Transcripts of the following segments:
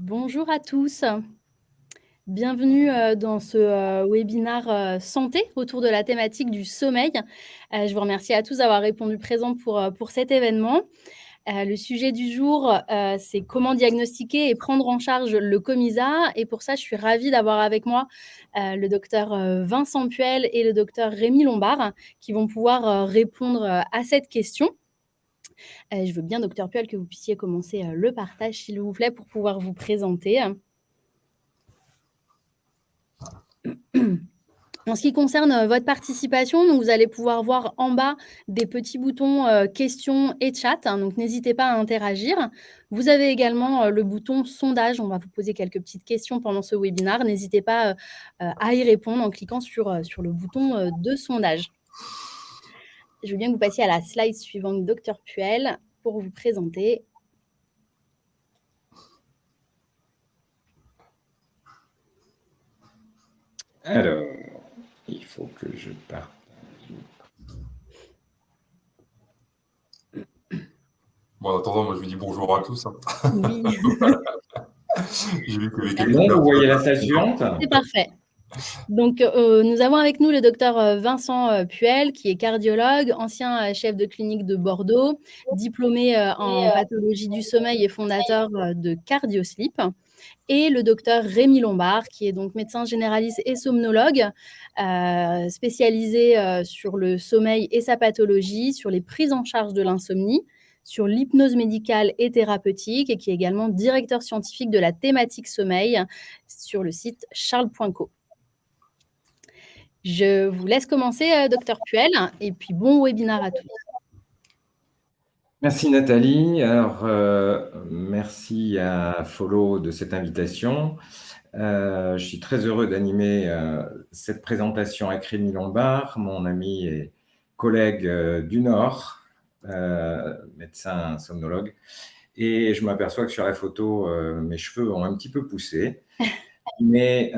Bonjour à tous, bienvenue dans ce webinaire santé autour de la thématique du sommeil. Je vous remercie à tous d'avoir répondu présent pour cet événement. Le sujet du jour, c'est comment diagnostiquer et prendre en charge le COMISA. Et pour ça, je suis ravie d'avoir avec moi le docteur Vincent Puel et le docteur Rémi Lombard qui vont pouvoir répondre à cette question. Je veux bien, docteur Puel, que vous puissiez commencer le partage, s'il vous plaît, pour pouvoir vous présenter. En ce qui concerne votre participation, donc vous allez pouvoir voir en bas des petits boutons questions et chat, hein, donc n'hésitez pas à interagir. Vous avez également le bouton sondage, on va vous poser quelques petites questions pendant ce webinaire. N'hésitez pas à y répondre en cliquant sur le bouton de sondage. Je veux bien que vous passiez à la slide suivante, docteur Puel, pour vous présenter. Alors, il faut que je parte. Bon, en attendant, moi je vous dis bonjour à tous. Oui. J'ai vu que les C'est bon, vous voyez la salle suivante? C'est parfait. Donc, nous avons avec nous le docteur Vincent Puel, qui est cardiologue, ancien chef de clinique de Bordeaux, diplômé en pathologie du sommeil et fondateur de CardioSleep, et le docteur Rémi Lombard, qui est donc médecin généraliste et somnologue, spécialisé sur le sommeil et sa pathologie, sur les prises en charge de l'insomnie, sur l'hypnose médicale et thérapeutique, et qui est également directeur scientifique de la thématique sommeil sur le site charles.co. Je vous laisse commencer, docteur Puel, et puis bon webinaire à tous. Merci Nathalie. Alors, merci à Follow de cette invitation. Je suis très heureux d'animer cette présentation avec Rémi Lombard, mon ami et collègue du Nord, médecin somnologue. Et je m'aperçois que sur la photo, mes cheveux ont un petit peu poussé. Mais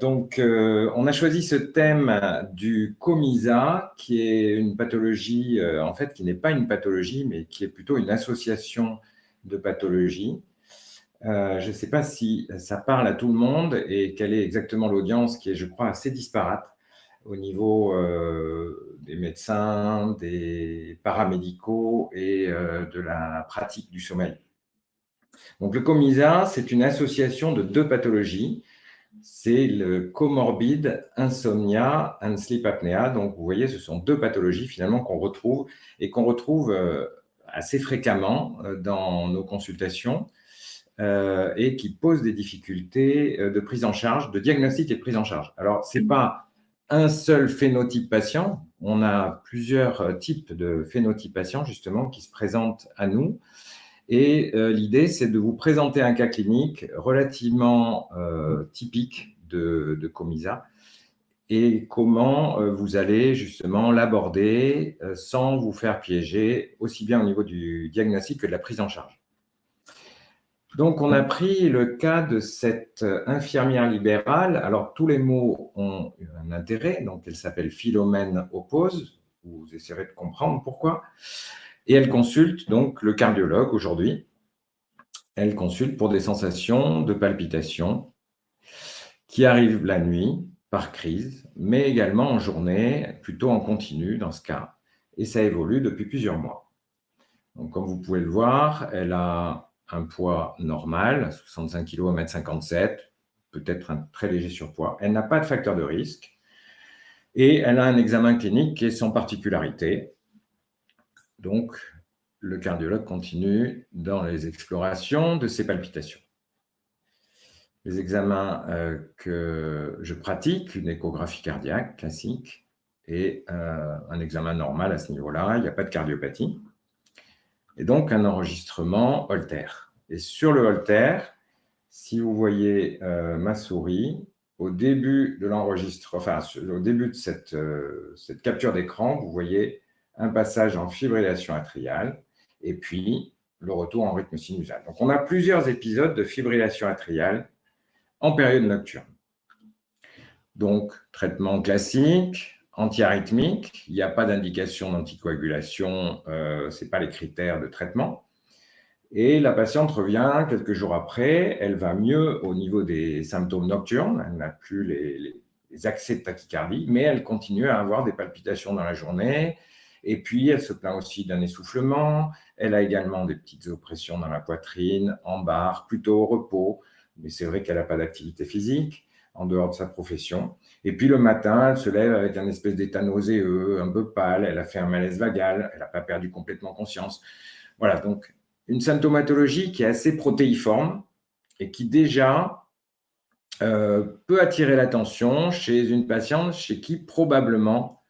donc, on a choisi ce thème du COMISA, qui est une pathologie, en fait, qui n'est pas une pathologie, mais qui est plutôt une association de pathologies. Je ne sais pas si ça parle à tout le monde et quelle est exactement l'audience qui est, je crois, assez disparate au niveau des médecins, des paramédicaux et de la pratique du sommeil. Donc, le COMISA, c'est une association de deux pathologies. C'est le comorbide insomnia and sleep apnea. Donc, vous voyez, ce sont deux pathologies finalement qu'on retrouve et qu'on retrouve assez fréquemment dans nos consultations et qui posent des difficultés de prise en charge, de diagnostic et de prise en charge. Alors, ce n'est pas un seul phénotype patient. On a plusieurs types de phénotypes patients justement qui se présentent à nous. Et l'idée, c'est de vous présenter un cas clinique relativement typique de COMISA et comment vous allez justement l'aborder sans vous faire piéger, aussi bien au niveau du diagnostic que de la prise en charge. Donc, on a pris le cas de cette infirmière libérale. Alors, tous les mots ont un intérêt. Donc, elle s'appelle Philomène Oppose. Vous essaierez de comprendre pourquoi. Et elle consulte donc le cardiologue aujourd'hui. Elle consulte pour des sensations de palpitations qui arrivent la nuit par crise, mais également en journée, plutôt en continu dans ce cas. Et ça évolue depuis plusieurs mois. Donc, comme vous pouvez le voir, elle a un poids normal, 65 kg, 1,57 m, peut-être un très léger surpoids. Elle n'a pas de facteur de risque et elle a un examen clinique qui est sans particularité. Donc, le cardiologue continue dans les explorations de ses palpitations. Les examens que je pratique, une échographie cardiaque classique et un examen normal à ce niveau-là, il n'y a pas de cardiopathie. Et donc, un enregistrement Holter. Et sur le Holter, si vous voyez ma souris, au début de l'enregistrement, enfin, au début de cette capture d'écran, vous voyez un passage en fibrillation atriale et puis le retour en rythme sinusal. Donc, on a plusieurs épisodes de fibrillation atriale en période nocturne. Donc, traitement classique, antiarythmique, il n'y a pas d'indication d'anticoagulation, ce n'est pas les critères de traitement. Et la patiente revient quelques jours après, elle va mieux au niveau des symptômes nocturnes, elle n'a plus les accès de tachycardie, mais elle continue à avoir des palpitations dans la journée. Et puis, elle se plaint aussi d'un essoufflement. Elle a également des petites oppressions dans la poitrine, en barre, plutôt au repos. Mais c'est vrai qu'elle n'a pas d'activité physique en dehors de sa profession. Et puis le matin, elle se lève avec un espèce d'état nauséeux, un peu pâle. Elle a fait un malaise vagal. Elle n'a pas perdu complètement conscience. Voilà, donc une symptomatologie qui est assez protéiforme et qui déjà peut attirer l'attention chez une patiente chez qui probablement,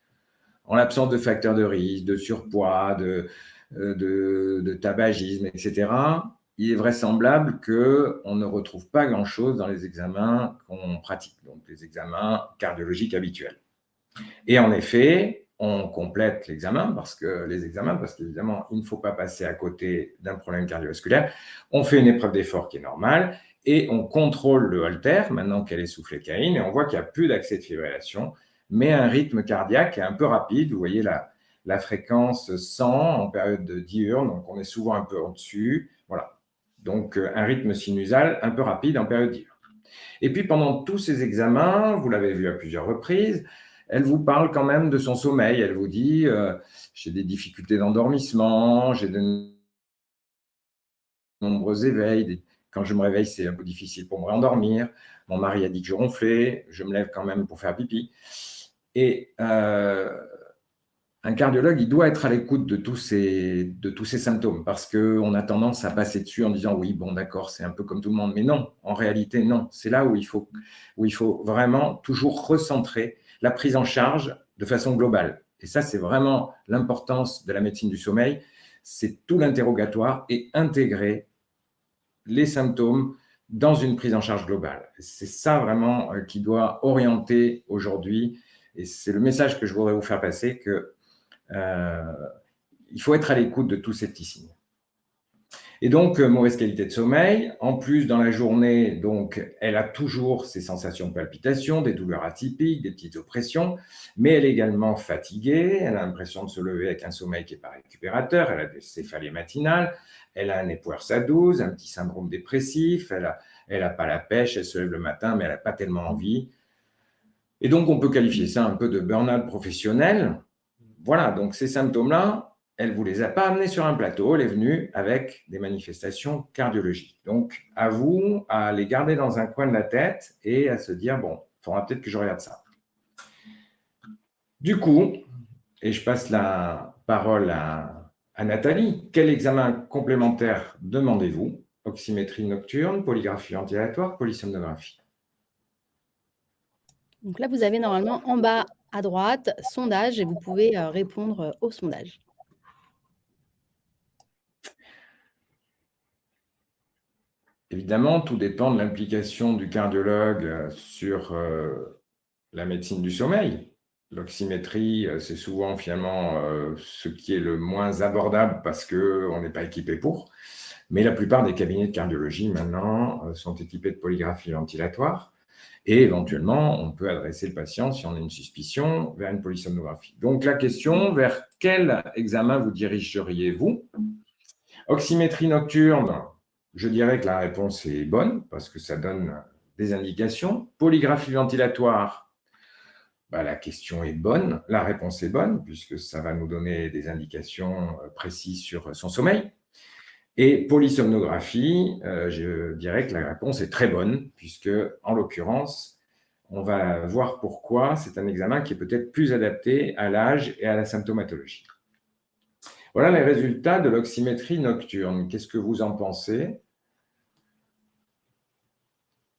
en l'absence de facteurs de risque, de surpoids, de tabagisme, etc., il est vraisemblable qu'on ne retrouve pas grand-chose dans les examens qu'on pratique, donc les examens cardiologiques habituels. Et en effet, on complète l'examen parce qu'évidemment, il ne faut pas passer à côté d'un problème cardiovasculaire. On fait une épreuve d'effort qui est normale et on contrôle le holter, maintenant qu'elle est sous flécaïne, et on voit qu'il n'y a plus d'accès de fibrillation, mais un rythme cardiaque est un peu rapide. Vous voyez la fréquence 100 en période de diurne, donc on est souvent un peu au-dessus. Voilà. Donc, un rythme sinusal un peu rapide en période diurne. Et puis, pendant tous ces examens, vous l'avez vu à plusieurs reprises, elle vous parle quand même de son sommeil. Elle vous dit j'ai des difficultés d'endormissement, j'ai de nombreux éveils. Quand je me réveille, c'est un peu difficile pour me rendormir. Mon mari a dit que je ronflais, je me lève quand même pour faire pipi. Et un cardiologue, il doit être à l'écoute de tous ces symptômes parce qu'on a tendance à passer dessus en disant oui, bon, d'accord, c'est un peu comme tout le monde. Mais non, en réalité, non. C'est là où il faut vraiment toujours recentrer la prise en charge de façon globale. Et ça, c'est vraiment l'importance de la médecine du sommeil. C'est tout l'interrogatoire et intégrer les symptômes dans une prise en charge globale. C'est ça vraiment qui doit orienter aujourd'hui. Et c'est le message que je voudrais vous faire passer, que il faut être à l'écoute de tous ces petits signes. Et donc, mauvaise qualité de sommeil. En plus, dans la journée, donc, elle a toujours ces sensations de palpitation, des douleurs atypiques, des petites oppressions, mais elle est également fatiguée. Elle a l'impression de se lever avec un sommeil qui n'est pas récupérateur. Elle a des céphalées matinales. Elle a un Epworth à 12, un petit syndrome dépressif. Elle a pas la pêche. Elle se lève le matin, mais elle n'a pas tellement envie. Et donc, on peut qualifier ça un peu de burn-out professionnel. Voilà, donc ces symptômes-là, elle ne vous les a pas amenés sur un plateau, elle est venue avec des manifestations cardiologiques. Donc, à vous, à les garder dans un coin de la tête et à se dire, bon, il faudra peut-être que je regarde ça. Du coup, et je passe la parole à Nathalie, quel examen complémentaire demandez-vous? Oxymétrie nocturne, polygraphie ventilatoire, polysomnographie. Donc là, vous avez normalement en bas à droite, sondage, et vous pouvez répondre au sondage. Évidemment, tout dépend de l'implication du cardiologue sur la médecine du sommeil. L'oxymétrie, c'est souvent finalement ce qui est le moins abordable parce qu'on n'est pas équipé pour. Mais la plupart des cabinets de cardiologie maintenant sont équipés de polygraphie ventilatoire. Et éventuellement, on peut adresser le patient, si on a une suspicion, vers une polysomnographie. Donc la question, vers quel examen vous dirigeriez-vous? Oxymétrie nocturne, je dirais que la réponse est bonne parce que ça donne des indications. Polygraphie ventilatoire, la question est bonne, la réponse est bonne puisque ça va nous donner des indications précises sur son sommeil. Et polysomnographie, je dirais que la réponse est très bonne puisque, en l'occurrence, on va voir pourquoi c'est un examen qui est peut-être plus adapté à l'âge et à la symptomatologie. Voilà les résultats de l'oxymétrie nocturne. Qu'est-ce que vous en pensez?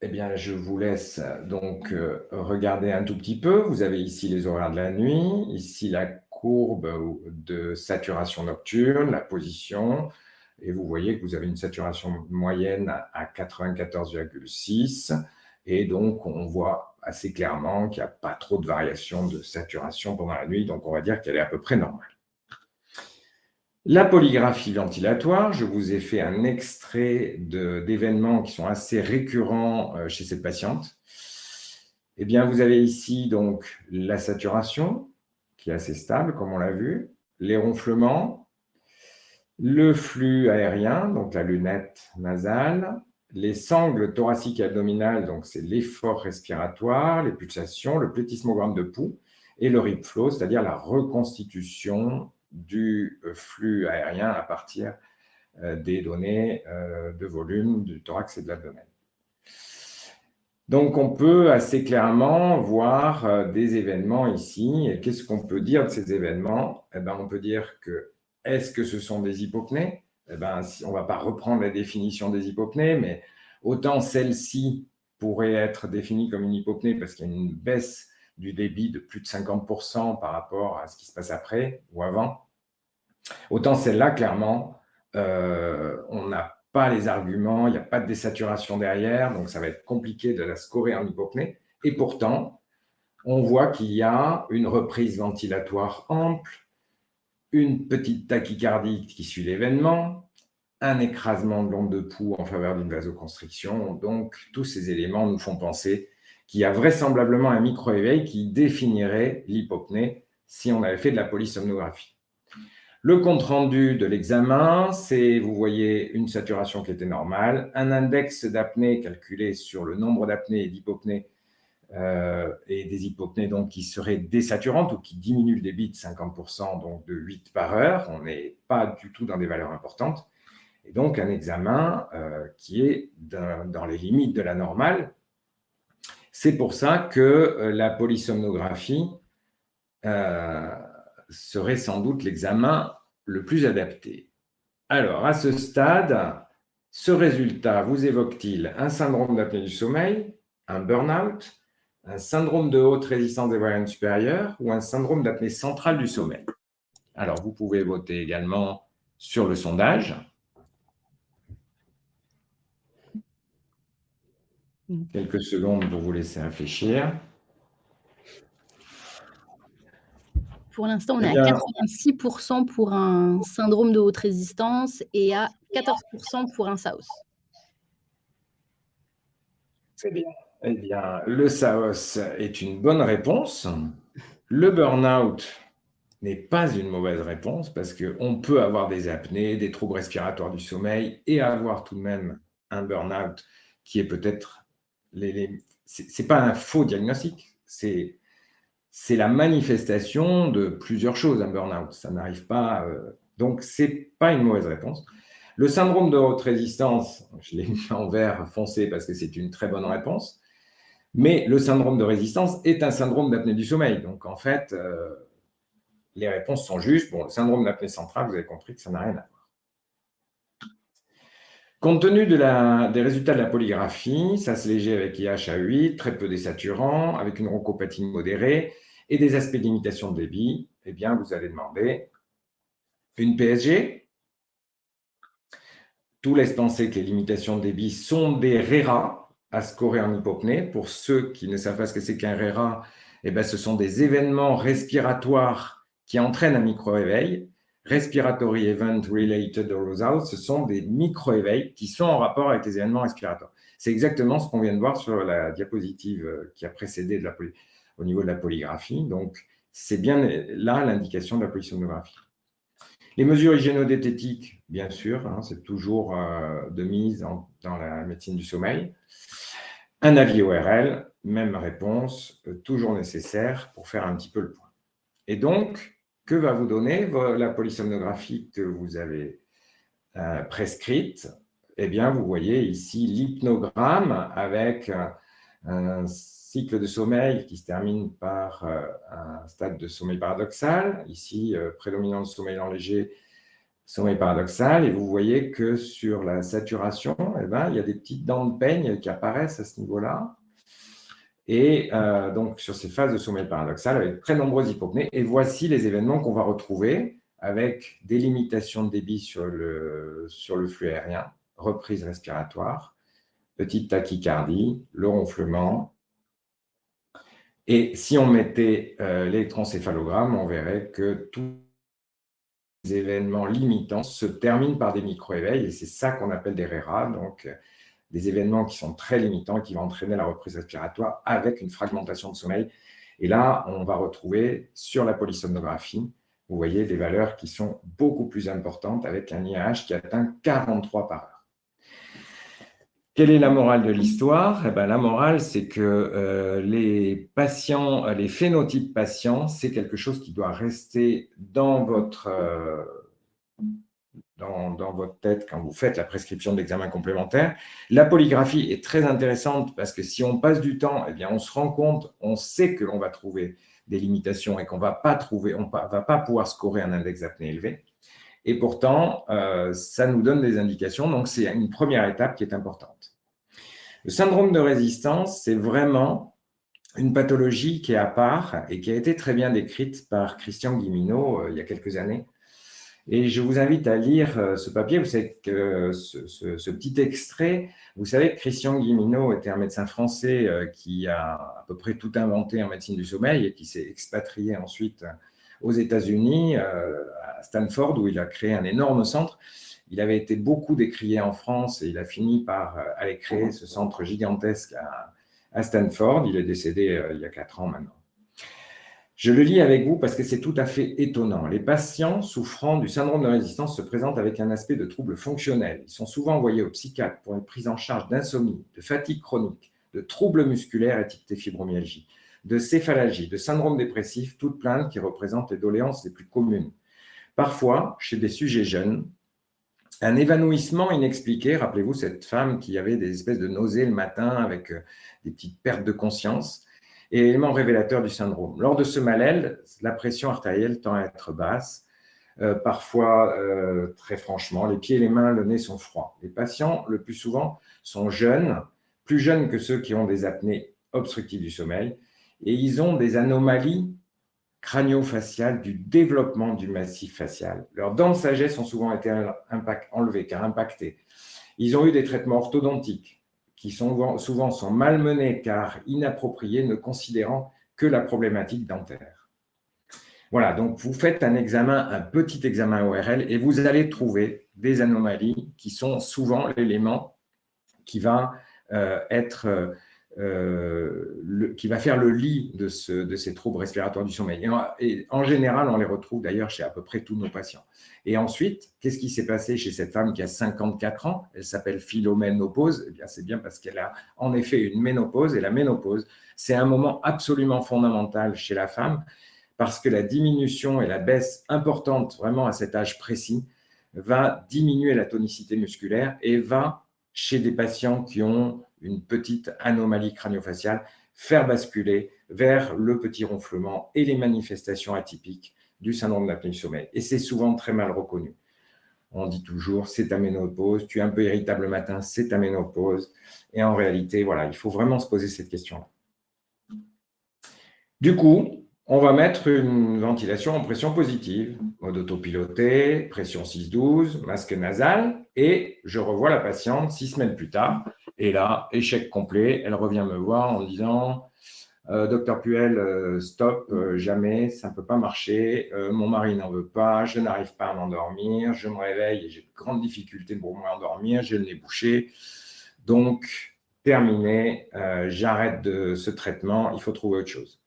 Eh bien, je vous laisse donc regarder un tout petit peu. Vous avez ici les horaires de la nuit, ici la courbe de saturation nocturne, la position, et vous voyez que vous avez une saturation moyenne à 94,6, et donc on voit assez clairement qu'il n'y a pas trop de variation de saturation pendant la nuit, donc on va dire qu'elle est à peu près normale. La polygraphie ventilatoire, je vous ai fait un extrait d'événements qui sont assez récurrents chez cette patiente. Eh bien, vous avez ici donc la saturation, qui est assez stable, comme on l'a vu, les ronflements, le flux aérien, donc la lunette nasale, les sangles thoraciques et abdominales, donc c'est l'effort respiratoire, les pulsations, le plétismogramme de pouls, et le rib flow, c'est-à-dire la reconstitution du flux aérien à partir des données de volume du thorax et de l'abdomen. Donc, on peut assez clairement voir des événements ici. Et qu'est-ce qu'on peut dire de ces événements? Eh ben, on peut dire que, est-ce que ce sont des hypopnées? Eh ben, on ne va pas reprendre la définition des hypopnées, mais autant celle-ci pourrait être définie comme une hypopnée parce qu'il y a une baisse du débit de plus de 50% par rapport à ce qui se passe après ou avant. Autant celle-là, clairement, on n'a pas les arguments, il n'y a pas de désaturation derrière, donc ça va être compliqué de la scorer en hypopnée. Et pourtant, on voit qu'il y a une reprise ventilatoire ample, une petite tachycardie qui suit l'événement, un écrasement de l'onde de pouls en faveur d'une vasoconstriction. Donc, tous ces éléments nous font penser qu'il y a vraisemblablement un micro-éveil qui définirait l'hypopnée si on avait fait de la polysomnographie. Le compte-rendu de l'examen, c'est, vous voyez, une saturation qui était normale, un index d'apnée calculé sur le nombre d'apnées et d'hypopnées, et des hypopnées donc, qui seraient désaturantes ou qui diminuent le débit de 50%, donc de 8 par heure. On n'est pas du tout dans des valeurs importantes. Et donc, un examen qui est dans les limites de la normale. C'est pour ça que la polysomnographie serait sans doute l'examen le plus adapté. Alors, à ce stade, ce résultat vous évoque-t-il un syndrome d'apnée du sommeil, un burn-out, un syndrome de haute résistance des voies aériennes supérieures ou un syndrome d'apnée centrale du sommeil? Alors, vous pouvez voter également sur le sondage. Quelques secondes pour vous laisser réfléchir. Pour l'instant, on est à 86% pour un syndrome de haute résistance et à 14% pour un SAOS. C'est bien. Eh bien, le SAOS est une bonne réponse. Le burn-out n'est pas une mauvaise réponse parce qu'on peut avoir des apnées, des troubles respiratoires du sommeil et avoir tout de même un burn-out qui est peut-être... C'est pas un faux diagnostic, c'est la manifestation de plusieurs choses, un burn-out. Ça n'arrive pas... donc, c'est pas une mauvaise réponse. Le syndrome de haute résistance, je l'ai mis en vert foncé parce que c'est une très bonne réponse, mais le syndrome de résistance est un syndrome d'apnée du sommeil. Donc, en fait, les réponses sont justes. Bon, le syndrome d'apnée centrale, vous avez compris que ça n'a rien à voir. Compte tenu des résultats de la polygraphie, ça se léger avec IH à 8, très peu désaturant, avec une ronchopathie modérée et des aspects de limitation de débit, eh bien, vous allez demander une PSG. Tout laisse penser que les limitations de débit sont des RERA à scorer en hypopnée. Pour ceux qui ne savent pas ce que c'est qu'un RERA, eh bien, ce sont des événements respiratoires qui entraînent un micro-éveil. Respiratory Event Related Arousal, ce sont des micro-éveils qui sont en rapport avec les événements respiratoires. C'est exactement ce qu'on vient de voir sur la diapositive qui a précédé au niveau de la polygraphie. Donc, c'est bien là l'indication de la polysomnographie. Les mesures hygiéno-diététiques, bien sûr, hein, c'est toujours de mise dans la médecine du sommeil. Un avis ORL, même réponse, toujours nécessaire pour faire un petit peu le point. Et donc, que va vous donner la polysomnographie que vous avez prescrite? Eh bien, vous voyez ici l'hypnogramme avec un cycle de sommeil qui se termine par un stade de sommeil paradoxal. Ici, prédominance sommeil lent léger, sommeil paradoxal. Et vous voyez que sur la saturation, eh ben, il y a des petites dents de peigne qui apparaissent à ce niveau-là. Et donc, sur ces phases de sommeil paradoxal, avec très nombreuses hypopnées. Et voici les événements qu'on va retrouver avec des limitations de débit sur le flux aérien, reprise respiratoire, petite tachycardie, le ronflement. Et si on mettait l'électroencéphalogramme, on verrait que tous les événements limitants se terminent par des micro-éveils. Et c'est ça qu'on appelle des RERA, donc des événements qui sont très limitants et qui vont entraîner la reprise respiratoire avec une fragmentation de sommeil. Et là, on va retrouver sur la polysomnographie Vous voyez des valeurs qui sont beaucoup plus importantes avec un IAH qui atteint 43 par heure. Quelle est la morale de l'histoire? Eh ben, la morale, c'est que les patients, les phénotypes patients, c'est quelque chose qui doit rester dans votre tête quand vous faites la prescription d'examen complémentaire. La polygraphie est très intéressante parce que si on passe du temps, eh bien, on se rend compte, on sait que l'on va trouver des limitations et qu'on ne va pas pouvoir scorer un index d'apnée élevé. Et pourtant, ça nous donne des indications. Donc, c'est une première étape qui est importante. Le syndrome de résistance, c'est vraiment une pathologie qui est à part et qui a été très bien décrite par Christian Guilleminault il y a quelques années. Et je vous invite à lire ce papier. Vous savez que ce petit extrait, vous savez que Christian Guilleminault était un médecin français qui a à peu près tout inventé en médecine du sommeil et qui s'est expatrié ensuite aux États-Unis, à Stanford, où il a créé un énorme centre. Il avait été beaucoup décrié en France et il a fini par aller créer ce centre gigantesque à Stanford. Il est décédé il y a 4 ans maintenant. Je le lis avec vous parce que c'est tout à fait étonnant. Les patients souffrant du syndrome de résistance se présentent avec un aspect de troubles fonctionnels. Ils sont souvent envoyés au psychiatre pour une prise en charge d'insomnie, de fatigue chronique, de troubles musculaires étiquetés fibromyalgie, de céphalalgie, de syndrome dépressif, toutes plaintes qui représentent les doléances les plus communes. Parfois, chez des sujets jeunes, un évanouissement inexpliqué. Rappelez-vous cette femme qui avait des espèces de nausées le matin avec des petites pertes de conscience, et élément révélateur du syndrome. Lors de ce malaise, la pression artérielle tend à être basse. Parfois, très franchement, les pieds, les mains, le nez sont froids. Les patients, le plus souvent, sont jeunes, plus jeunes que ceux qui ont des apnées obstructives du sommeil, et ils ont des anomalies crânio-faciales du développement du massif facial. Leurs dents de sagesse ont souvent été enlevées car impactées. Ils ont eu des traitements orthodontiques qui souvent sont malmenés car inappropriés, ne considérant que la problématique dentaire. Voilà, donc vous faites un petit examen ORL et vous allez trouver des anomalies qui sont souvent l'élément qui va qui va faire le lit de ces troubles respiratoires du sommeil. Et en général, on les retrouve d'ailleurs chez à peu près tous nos patients. Et ensuite, qu'est-ce qui s'est passé chez cette femme qui a 54 ans? Elle s'appelle philoménopause. Eh bien, c'est bien parce qu'elle a en effet une ménopause. Et la ménopause, c'est un moment absolument fondamental chez la femme parce que la diminution et la baisse importante vraiment à cet âge précis va diminuer la tonicité musculaire et va, chez des patients qui ont une petite anomalie crânio-faciale, faire basculer vers le petit ronflement et les manifestations atypiques du syndrome d'apnée du sommeil. Et c'est souvent très mal reconnu. On dit toujours, c'est ta ménopause, tu es un peu irritable le matin, c'est ta ménopause. Et en réalité, voilà, il faut vraiment se poser cette question-là. Du coup, on va mettre une ventilation en pression positive, mode autopiloté, pression 6-12, masque nasal, et je revois la patiente 6 semaines plus tard. Et là, échec complet, elle revient me voir en disant Docteur Puel, stop, jamais, ça ne peut pas marcher, mon mari n'en veut pas, je n'arrive pas à m'endormir, je me réveille et j'ai de grandes difficultés pour m'endormir, j'ai le nez bouché. Donc, terminé, j'arrête ce traitement, il faut trouver autre chose.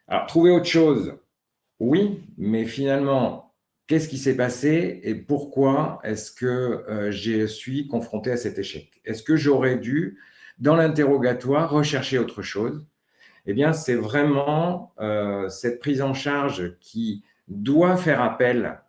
Alors, trouver autre chose, oui, mais finalement, qu'est-ce qui s'est passé et pourquoi est-ce que je suis confronté à cet échec? Est-ce que j'aurais dû, dans l'interrogatoire, rechercher autre chose? Eh bien, c'est vraiment cette prise en charge qui doit faire appel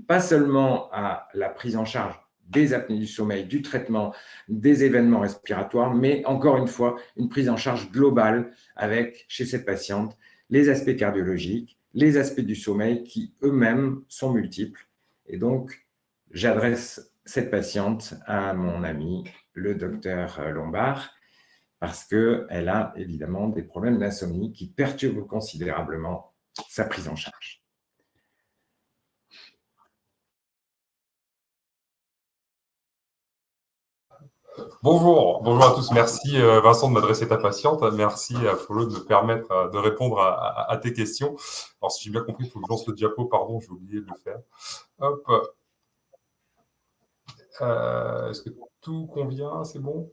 pas seulement à la prise en charge des apnées du sommeil, du traitement, des événements respiratoires, mais encore une fois, une prise en charge globale avec, chez cette patiente, les aspects cardiologiques, les aspects du sommeil qui eux-mêmes sont multiples. Et donc, j'adresse cette patiente à mon ami, le docteur Lombard, parce qu'elle a évidemment des problèmes d'insomnie qui perturbent considérablement sa prise en charge. Bonjour, bonjour à tous. Merci Vincent de m'adresser ta patiente. Merci à Folo de me permettre de répondre à tes questions. Alors si j'ai bien compris, il faut que je lance le diapo, pardon, j'ai oublié de le faire. Hop. Est-ce que tout convient? C'est bon?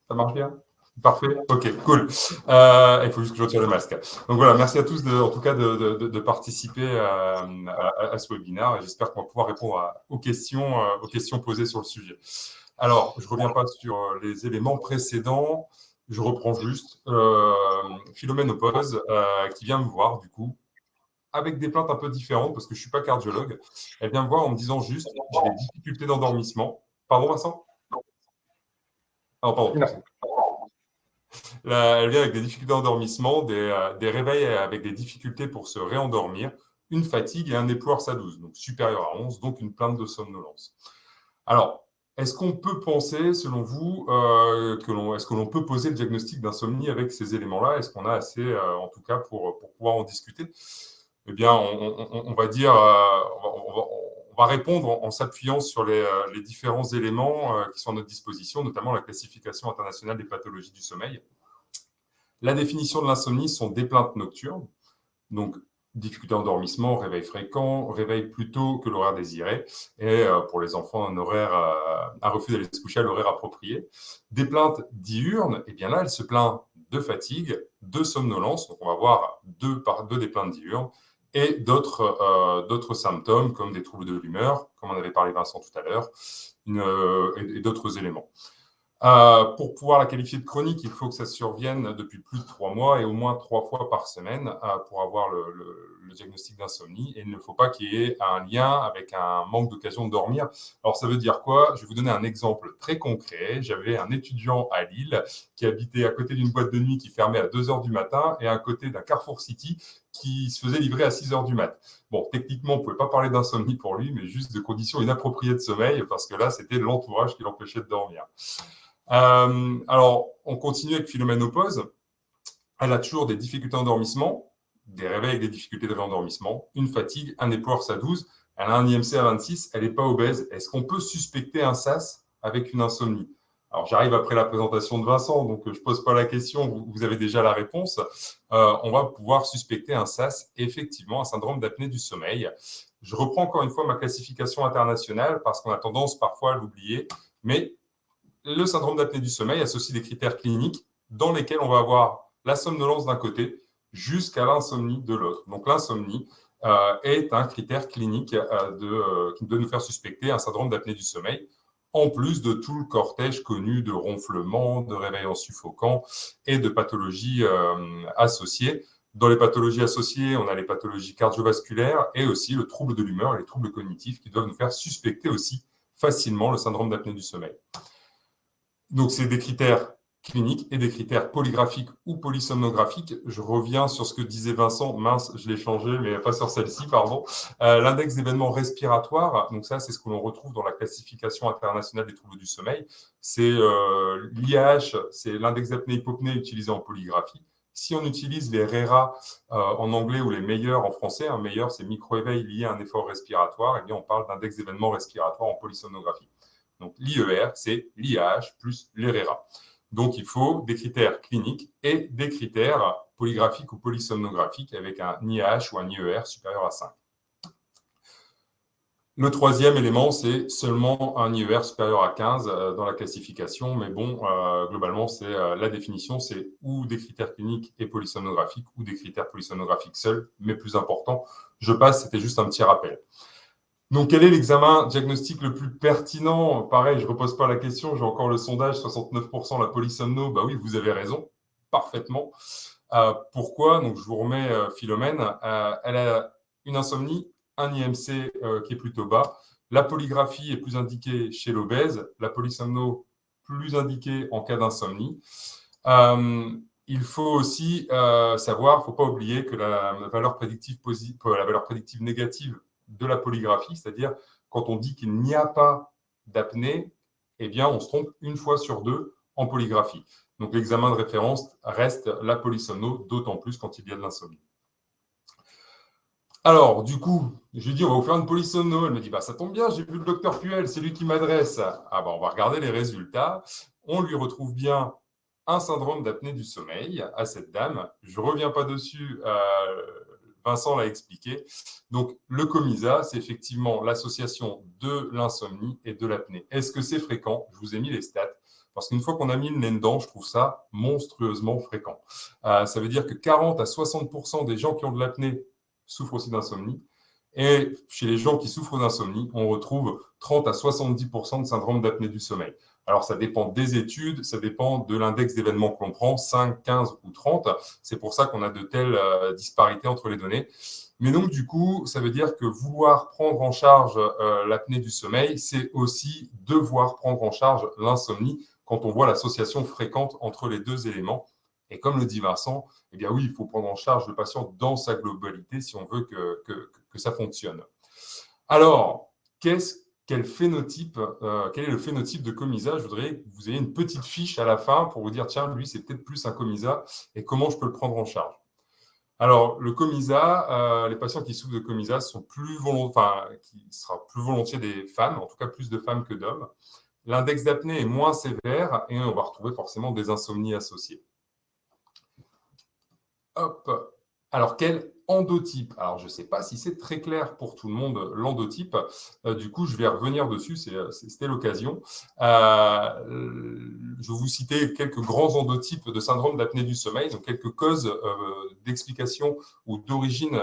Ça marche bien? Parfait, ok, cool. Il faut juste que je retire le masque. Donc voilà, merci à tous en tout cas de participer à ce webinaire. J'espère qu'on va pouvoir répondre aux questions posées sur le sujet. Alors, je ne reviens pas sur les éléments précédents. Je reprends juste Philomène Oppose qui vient me voir du coup avec des plaintes un peu différentes parce que je ne suis pas cardiologue. Elle vient me voir en me disant juste j'ai des difficultés d'endormissement. Pardon, Vincent? Ah, pardon. Elle vient avec des difficultés d'endormissement, des réveils avec des difficultés pour se réendormir, une fatigue et un Epworth à 12, donc supérieur à 11, donc une plainte de somnolence. Alors, est-ce qu'on peut penser, selon vous, est-ce que l'on peut poser le diagnostic d'insomnie avec ces éléments-là? Est-ce qu'on a assez, en tout cas, pour pouvoir en discuter? Eh bien, on va dire, on va répondre en s'appuyant sur les différents éléments qui sont à notre disposition, notamment la classification internationale des pathologies du sommeil. La définition de l'insomnie sont des plaintes nocturnes, donc difficulté d'endormissement, réveil fréquent, réveil plus tôt que l'horaire désiré, et pour les enfants, un refus d'aller se coucher à l'horaire approprié. Des plaintes diurnes, et bien là, elle se plaint de fatigue, de somnolence, donc on va voir deux des plaintes diurnes, et d'autres symptômes comme des troubles de l'humeur, comme on avait parlé Vincent tout à l'heure, et d'autres éléments. Pour pouvoir la qualifier de chronique, il faut que ça survienne depuis plus de 3 mois et au moins 3 fois par semaine pour avoir le diagnostic d'insomnie. Et il ne faut pas qu'il y ait un lien avec un manque d'occasion de dormir. Alors, ça veut dire quoi? Je vais vous donner un exemple très concret. J'avais un étudiant à Lille qui habitait à côté d'une boîte de nuit qui fermait à 2 heures du matin et à côté d'un Carrefour City qui se faisait livrer à 6 heures du mat. Bon, techniquement, on ne pouvait pas parler d'insomnie pour lui, mais juste de conditions inappropriées de sommeil parce que là, c'était l'entourage qui l'empêchait de dormir. Alors, on continue avec Philomène Oppose. Elle a toujours des difficultés d'endormissement, des réveils avec des difficultés de réendormissement, une fatigue, un Epworth à 12, elle a un IMC à 26, elle n'est pas obèse. Est-ce qu'on peut suspecter un SAS avec une insomnie? Alors, j'arrive après la présentation de Vincent, donc je ne pose pas la question, vous avez déjà la réponse. On va pouvoir suspecter un SAS, effectivement, un syndrome d'apnée du sommeil. Je reprends encore une fois ma classification internationale parce qu'on a tendance parfois à l'oublier, mais le syndrome d'apnée du sommeil associe des critères cliniques dans lesquels on va avoir la somnolence d'un côté jusqu'à l'insomnie de l'autre. Donc l'insomnie est un critère clinique qui doit nous faire suspecter un syndrome d'apnée du sommeil, en plus de tout le cortège connu de ronflements, de réveils en suffocant et de pathologies associées. Dans les pathologies associées, on a les pathologies cardiovasculaires et aussi le trouble de l'humeur et les troubles cognitifs qui doivent nous faire suspecter aussi facilement le syndrome d'apnée du sommeil. Donc, c'est des critères cliniques et des critères polygraphiques ou polysomnographiques. Je reviens sur ce que disait Vincent. Mince, je l'ai changé, mais pas sur celle-ci, pardon. L'index d'événements respiratoires, donc ça, c'est ce que l'on retrouve dans la classification internationale des troubles du sommeil. C'est l'IAH, c'est l'index d'apnée-hypopnée utilisé en polygraphie. Si on utilise les RERA en anglais ou les meilleurs en français, un meilleur, c'est micro-éveil lié à un effort respiratoire, et bien on parle d'index d'événements respiratoires en polysomnographie. Donc, l'IER, c'est l'IAH plus l'ERERA. Donc, il faut des critères cliniques et des critères polygraphiques ou polysomnographiques avec un IAH ou un IER supérieur à 5. Le troisième élément, c'est seulement un IER supérieur à 15 dans la classification. Mais bon, globalement, c'est la définition, c'est ou des critères cliniques et polysomnographiques ou des critères polysomnographiques seuls, mais plus important. Je passe, c'était juste un petit rappel. Donc, quel est l'examen diagnostique le plus pertinent? Pareil, je ne repose pas la question, j'ai encore le sondage, 69% la polysomno. Bah oui, vous avez raison, parfaitement. Pourquoi? Donc, je vous remets Philomène. Elle a une insomnie, un IMC qui est plutôt bas. La polygraphie est plus indiquée chez l'obèse, la polysomno plus indiquée en cas d'insomnie. Il faut aussi savoir, il ne faut pas oublier que la valeur prédictive négative de la polygraphie, c'est-à-dire quand on dit qu'il n'y a pas d'apnée, eh bien, on se trompe une fois sur deux en polygraphie. Donc, l'examen de référence reste la polysomno, d'autant plus quand il y a de l'insomnie. Alors, du coup, je lui dis, on va vous faire une polysomno. Elle me dit, bah, ça tombe bien, j'ai vu le docteur Puel, c'est lui qui m'adresse. Ah, bah, on va regarder les résultats. On lui retrouve bien un syndrome d'apnée du sommeil à cette dame. Je ne reviens pas dessus. Vincent l'a expliqué. Donc, le COMISA, c'est effectivement l'association de l'insomnie et de l'apnée. Est-ce que c'est fréquent? Je vous ai mis les stats. Parce qu'une fois qu'on a mis le nez dedans, je trouve ça monstrueusement fréquent. Ça veut dire que 40 à 60% des gens qui ont de l'apnée souffrent aussi d'insomnie. Et chez les gens qui souffrent d'insomnie, on retrouve 30 à 70% de syndrome d'apnée du sommeil. Alors, ça dépend des études, ça dépend de l'index d'événements que l'on prend, 5, 15 ou 30. C'est pour ça qu'on a de telles disparités entre les données. Mais donc, du coup, ça veut dire que vouloir prendre en charge l'apnée du sommeil, c'est aussi devoir prendre en charge l'insomnie quand on voit l'association fréquente entre les deux éléments. Et comme le dit Vincent, eh bien oui, il faut prendre en charge le patient dans sa globalité si on veut que ça fonctionne. Alors, quel est le phénotype de Comiса? Je voudrais que vous ayez une petite fiche à la fin pour vous dire, tiens, lui, c'est peut-être plus un Comisa et comment je peux le prendre en charge. Alors, le Comisa, les patients qui souffrent de Comisa qui sera plus volontiers des femmes, en tout cas plus de femmes que d'hommes. L'index d'apnée est moins sévère et on va retrouver forcément des insomnies associées. Hop. Alors, quel endotype? Alors, je ne sais pas si c'est très clair pour tout le monde, l'endotype. Du coup, je vais revenir dessus, c'était l'occasion. Je vais vous citer quelques grands endotypes de syndrome d'apnée du sommeil, donc quelques causes d'explication ou d'origine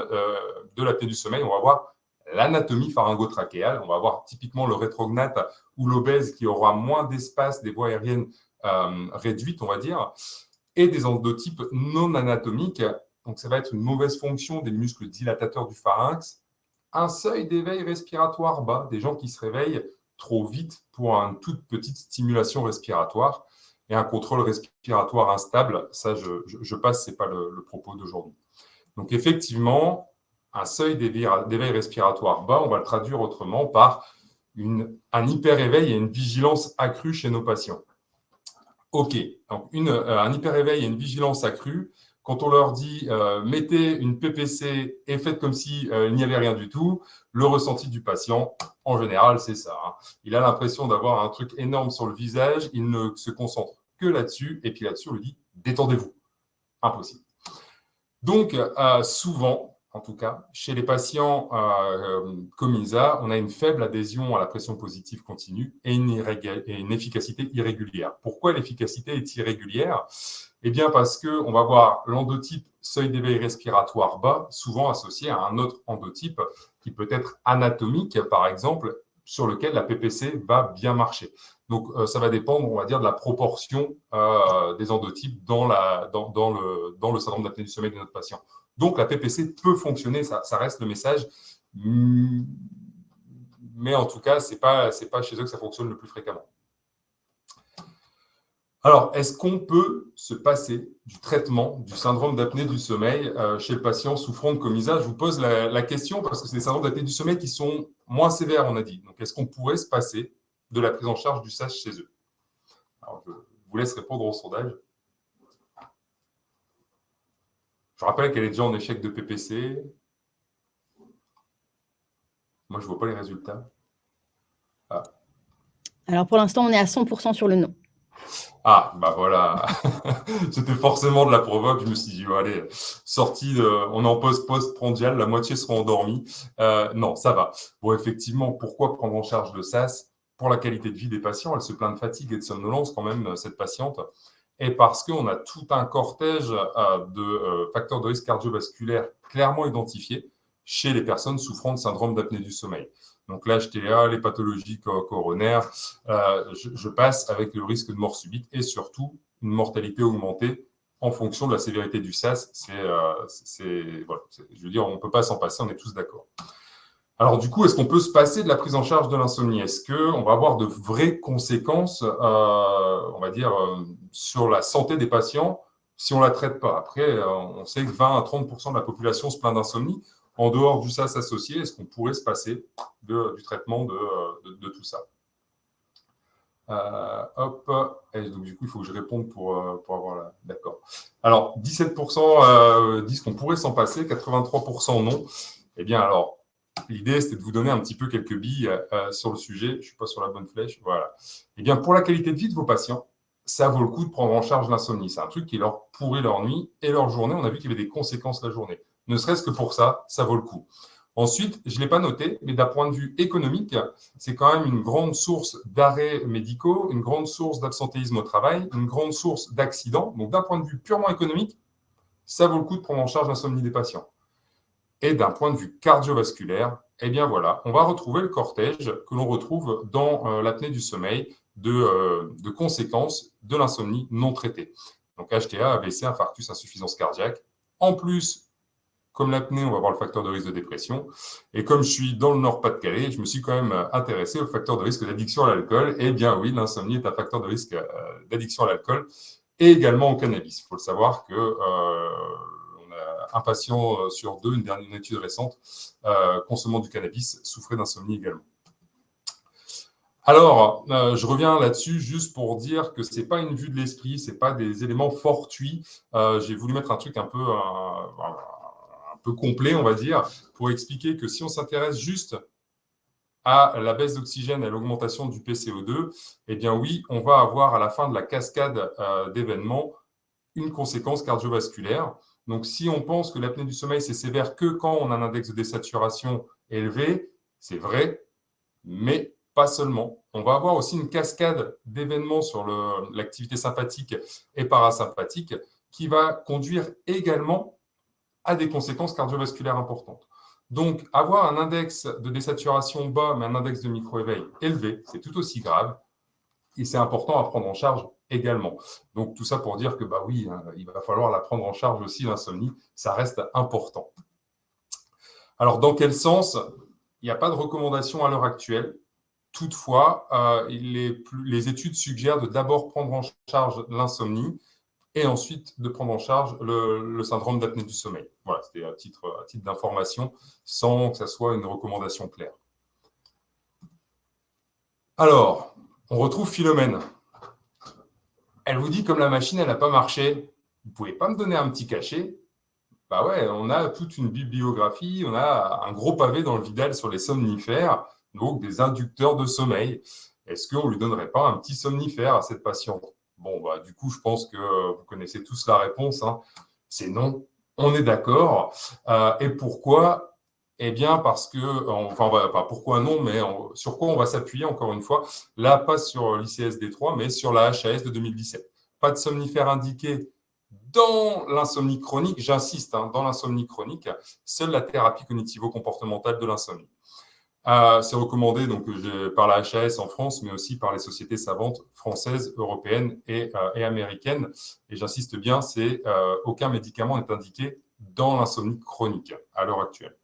de l'apnée du sommeil. On va voir l'anatomie pharyngotrachéale, on va voir typiquement le rétrognate ou l'obèse qui aura moins d'espace, des voies aériennes réduites, on va dire, et des endotypes non anatomiques. Donc, ça va être une mauvaise fonction des muscles dilatateurs du pharynx, un seuil d'éveil respiratoire bas, des gens qui se réveillent trop vite pour une toute petite stimulation respiratoire, et un contrôle respiratoire instable. Ça, je passe, ce n'est pas le propos d'aujourd'hui. Donc, effectivement, un seuil d'éveil respiratoire bas, on va le traduire autrement par un hyper-éveil et une vigilance accrue chez nos patients. OK, donc un hyper-éveil et une vigilance accrue. Quand on leur dit mettez une PPC et faites comme s'il n'y avait rien du tout, le ressenti du patient, en général, c'est ça. Hein. Il a l'impression d'avoir un truc énorme sur le visage, il ne se concentre que là-dessus, et puis là-dessus, on lui dit détendez-vous. Impossible. Donc, souvent, en tout cas, chez les patients Comisa, on a une faible adhésion à la pression positive continue et une efficacité irrégulière. Pourquoi l'efficacité est irrégulière? Eh bien, parce qu'on va voir l'endotype seuil d'éveil respiratoire bas, souvent associé à un autre endotype qui peut être anatomique, par exemple, sur lequel la PPC va bien marcher. Donc, ça va dépendre, on va dire, de la proportion des endotypes dans le syndrome d'apnée du sommeil de notre patient. Donc, la PPC peut fonctionner, ça reste le message, mais en tout cas, ce n'est pas chez eux que ça fonctionne le plus fréquemment. Alors, est-ce qu'on peut se passer du traitement du syndrome d'apnée du sommeil chez le patient souffrant de Comisa? Je vous pose la question parce que c'est des syndromes d'apnée du sommeil qui sont moins sévères, on a dit. Donc, est-ce qu'on pourrait se passer de la prise en charge du SAS chez eux? Alors, je vous laisse répondre au sondage. Je rappelle qu'elle est déjà en échec de PPC. Moi, je ne vois pas les résultats. Ah. Alors, pour l'instant, on est à 100% sur le non. Ah, bah voilà. C'était forcément de la provoque. Je me suis dit, allez, on est en post-prandial, la moitié seront endormis. Non, ça va. Bon, effectivement, pourquoi prendre en charge le SAS? Pour la qualité de vie des patients, elle se plaint de fatigue et de somnolence quand même, cette patiente. Et parce qu'on a tout un cortège de facteurs de risque cardiovasculaire clairement identifiés chez les personnes souffrant de syndrome d'apnée du sommeil. Donc l'HTA, les pathologies coronaires, je passe avec le risque de mort subite et surtout une mortalité augmentée en fonction de la sévérité du SAS. Voilà, je veux dire, on ne peut pas s'en passer, on est tous d'accord. Alors du coup, est-ce qu'on peut se passer de la prise en charge de l'insomnie? Est-ce qu'on va avoir de vraies conséquences, on va dire, sur la santé des patients si on ne la traite pas? Après, on sait que 20 à 30% de la population se plaint d'insomnie. En dehors du SAS associé, est-ce qu'on pourrait se passer du traitement de tout ça? Et donc, du coup, il faut que je réponde pour avoir la... D'accord. Alors, 17% disent qu'on pourrait s'en passer, 83% non. Eh bien, alors, l'idée, c'était de vous donner un petit peu quelques billes sur le sujet. Je ne suis pas sur la bonne flèche. Voilà. Eh bien, pour la qualité de vie de vos patients, ça vaut le coup de prendre en charge l'insomnie. C'est un truc qui leur pourrit leur nuit et leur journée. On a vu qu'il y avait des conséquences la journée. Ne serait-ce que pour ça, ça vaut le coup. Ensuite, je ne l'ai pas noté, mais d'un point de vue économique, c'est quand même une grande source d'arrêts médicaux, une grande source d'absentéisme au travail, une grande source d'accidents. Donc, d'un point de vue purement économique, ça vaut le coup de prendre en charge l'insomnie des patients. Et d'un point de vue cardiovasculaire, eh bien voilà, on va retrouver le cortège que l'on retrouve dans l'apnée du sommeil de conséquences de l'insomnie non traitée. Donc HTA, AVC, infarctus, insuffisance cardiaque. En plus, comme l'apnée, on va voir le facteur de risque de dépression. Et comme je suis dans le Nord-Pas-de-Calais, je me suis quand même intéressé au facteur de risque d'addiction à l'alcool. Eh bien oui, l'insomnie est un facteur de risque d'addiction à l'alcool et également au cannabis. Il faut le savoir que on a un patient sur deux, une étude récente, consommant du cannabis, souffrait d'insomnie également. Alors, je reviens là-dessus juste pour dire que ce n'est pas une vue de l'esprit, ce n'est pas des éléments fortuits. J'ai voulu mettre un truc un peu complet, on va dire, pour expliquer que si on s'intéresse juste à la baisse d'oxygène et à l'augmentation du PCO2, eh bien oui, on va avoir à la fin de la cascade d'événements une conséquence cardiovasculaire. Donc, si on pense que l'apnée du sommeil, c'est sévère que quand on a un index de désaturation élevé, c'est vrai, mais pas seulement. On va avoir aussi une cascade d'événements sur l'activité sympathique et parasympathique qui va conduire également à des conséquences cardiovasculaires importantes. Donc, avoir un index de désaturation bas, mais un index de micro-éveil élevé, c'est tout aussi grave. Et c'est important à prendre en charge également. Donc, tout ça pour dire que, bah oui, il va falloir la prendre en charge aussi, l'insomnie. Ça reste important. Alors, dans quel sens? Il n'y a pas de recommandation à l'heure actuelle. Toutefois, les études suggèrent de d'abord prendre en charge l'insomnie et ensuite de prendre en charge le syndrome d'apnée du sommeil. Voilà, c'était à titre d'information, sans que ça soit une recommandation claire. Alors, on retrouve Philomène. Elle vous dit, comme la machine, elle n'a pas marché, vous ne pouvez pas me donner un petit cachet? Bah ouais, on a toute une bibliographie, on a un gros pavé dans le Vidal sur les somnifères, donc des inducteurs de sommeil. Est-ce qu'on ne lui donnerait pas un petit somnifère à cette patiente? Bon, bah, du coup, je pense que vous connaissez tous la réponse. Hein. C'est non. On est d'accord. Et pourquoi? Eh bien, parce que, pourquoi non, mais sur quoi on va s'appuyer, encore une fois, là, pas sur l'ICSD3, mais sur la HAS de 2017. Pas de somnifère indiqué dans l'insomnie chronique, j'insiste, dans l'insomnie chronique, seule la thérapie cognitivo-comportementale de l'insomnie. C'est recommandé donc, par la HAS en France, mais aussi par les sociétés savantes françaises, européennes et américaines. Et j'insiste bien, aucun médicament n'est indiqué dans l'insomnie chronique à l'heure actuelle.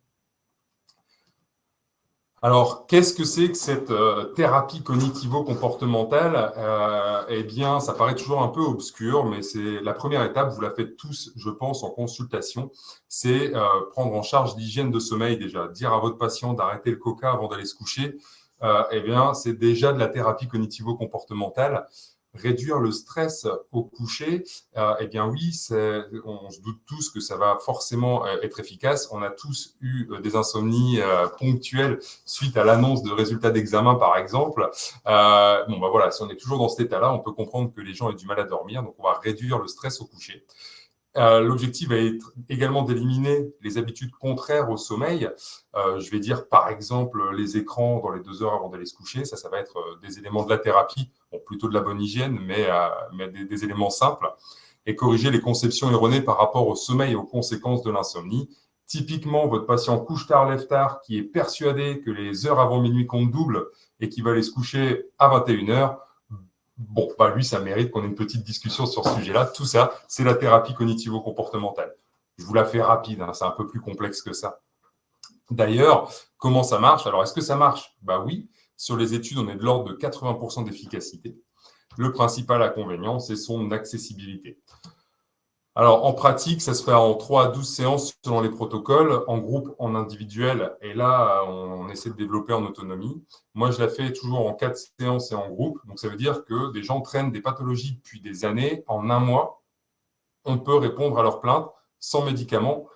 Alors, qu'est-ce que c'est que cette thérapie cognitivo-comportementale? Eh bien, ça paraît toujours un peu obscur, mais c'est la première étape, vous la faites tous, je pense, en consultation, c'est prendre en charge l'hygiène de sommeil déjà. Dire à votre patient d'arrêter le coca avant d'aller se coucher, eh bien, c'est déjà de la thérapie cognitivo-comportementale. Réduire le stress au coucher, eh bien oui, on se doute tous que ça va forcément être efficace. On a tous eu des insomnies ponctuelles suite à l'annonce de résultats d'examen, par exemple. Voilà, si on est toujours dans cet état-là, on peut comprendre que les gens aient du mal à dormir. Donc, on va réduire le stress au coucher. L'objectif va être également d'éliminer les habitudes contraires au sommeil. Je vais dire, par exemple, les écrans dans les 2 heures avant d'aller se coucher. Ça va être des éléments de la thérapie, bon, plutôt de la bonne hygiène, mais des éléments simples. Et corriger les conceptions erronées par rapport au sommeil et aux conséquences de l'insomnie. Typiquement, votre patient couche tard, lève tard, qui est persuadé que les heures avant minuit comptent double et qui va aller se coucher à 21 heures. Bon, lui, ça mérite qu'on ait une petite discussion sur ce sujet-là. Tout ça, c'est la thérapie cognitivo-comportementale. Je vous la fais rapide, c'est un peu plus complexe que ça. D'ailleurs, comment ça marche? Alors, est-ce que ça marche? Oui, sur les études, on est de l'ordre de 80% d'efficacité. Le principal inconvénient, c'est son accessibilité. Alors, en pratique, ça se fait en 3 à 12 séances selon les protocoles, en groupe, en individuel, et là, on essaie de développer en autonomie. Moi, je la fais toujours en 4 séances et en groupe, donc ça veut dire que des gens traînent des pathologies depuis des années. En 1 mois, on peut répondre à leurs plaintes sans médicaments.